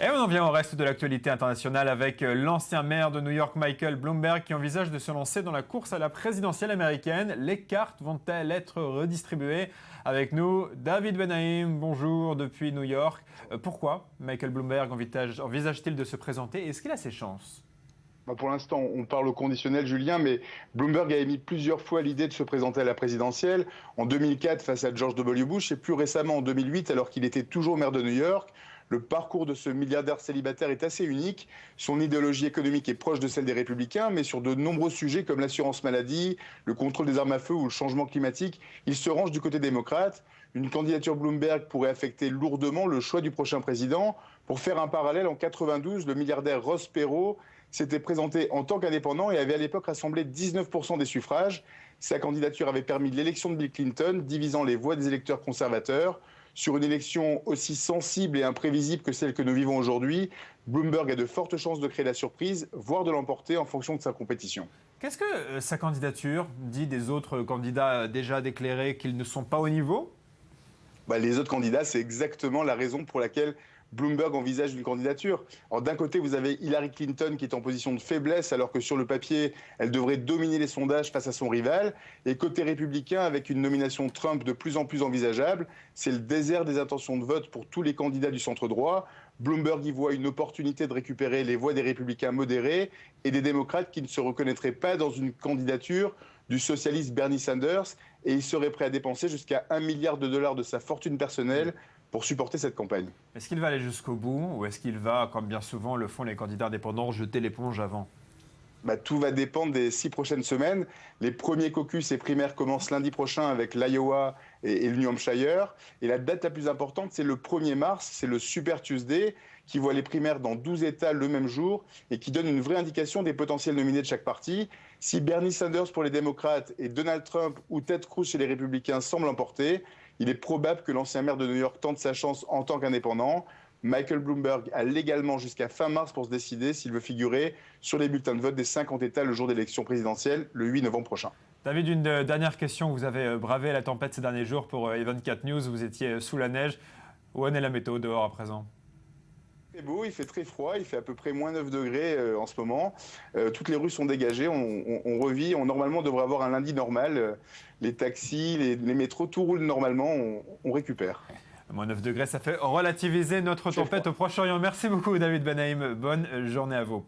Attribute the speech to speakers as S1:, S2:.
S1: Et on en vient au reste de l'actualité internationale avec l'ancien maire de New York, Michael Bloomberg, qui envisage de se lancer dans la course à la présidentielle américaine. Les cartes vont-elles être redistribuées? Avec nous, David Benaïm, bonjour depuis New York. Pourquoi Michael Bloomberg envisage-t-il de se présenter? Est-ce qu'il a ses chances?
S2: Pour l'instant, on parle au conditionnel, Julien, mais Bloomberg a émis plusieurs fois l'idée de se présenter à la présidentielle, en 2004 face à George W. Bush et plus récemment en 2008 alors qu'il était toujours maire de New York. Le parcours de ce milliardaire célibataire est assez unique. Son idéologie économique est proche de celle des Républicains, mais sur de nombreux sujets comme l'assurance maladie, le contrôle des armes à feu ou le changement climatique, il se range du côté démocrate. Une candidature Bloomberg pourrait affecter lourdement le choix du prochain président. Pour faire un parallèle, en 92, le milliardaire Ross Perot s'était présenté en tant qu'indépendant et avait à l'époque rassemblé 19% des suffrages. Sa candidature avait permis l'élection de Bill Clinton, divisant les voix des électeurs conservateurs. Sur une élection aussi sensible et imprévisible que celle que nous vivons aujourd'hui, Bloomberg a de fortes chances de créer la surprise, voire de l'emporter en fonction de sa compétition.
S1: Qu'est-ce que sa candidature dit des autres candidats déjà déclarés qu'ils ne sont pas au niveau?
S2: Les autres candidats, c'est exactement la raison pour laquelle Bloomberg envisage une candidature. Alors, d'un côté, vous avez Hillary Clinton qui est en position de faiblesse, alors que sur le papier, elle devrait dominer les sondages face à son rival. Et côté républicain, avec une nomination Trump de plus en plus envisageable, c'est le désert des intentions de vote pour tous les candidats du centre droit. Bloomberg y voit une opportunité de récupérer les voix des républicains modérés et des démocrates qui ne se reconnaîtraient pas dans une candidature du socialiste Bernie Sanders. Et il serait prêt à dépenser jusqu'à $1 milliard de sa fortune personnelle pour supporter cette campagne.
S1: Est-ce qu'il va aller jusqu'au bout ou est-ce qu'il va, comme bien souvent le font les candidats indépendants, jeter l'éponge avant?
S2: Tout va dépendre des 6 prochaines semaines. Les premiers caucus et primaires commencent lundi prochain avec l'Iowa et le New Hampshire. Et la date la plus importante, c'est le 1er mars, c'est le Super Tuesday, qui voit les primaires dans 12 États le même jour et qui donne une vraie indication des potentiels nominés de chaque parti. Si Bernie Sanders pour les démocrates et Donald Trump ou Ted Cruz chez les républicains semblent l'emporter, il est probable que l'ancien maire de New York tente sa chance en tant qu'indépendant. Michael Bloomberg a légalement jusqu'à fin mars pour se décider s'il veut figurer sur les bulletins de vote des 50 États le jour d'élection présidentielle, le 8 novembre prochain.
S1: David, une dernière question. Vous avez bravé la tempête ces derniers jours pour E24 News. Vous étiez sous la neige. Où en est la météo dehors à présent?
S2: C'est beau, il fait très froid, il fait à peu près moins 9 degrés en ce moment. Toutes les rues sont dégagées, on revit. Normalement, on devrait avoir un lundi normal. Les taxis, les métros, tout roule normalement, on récupère.
S1: Moins 9 degrés, ça fait relativiser notre tempête au Proche-Orient. Merci beaucoup David Benaïm. Bonne journée à vous.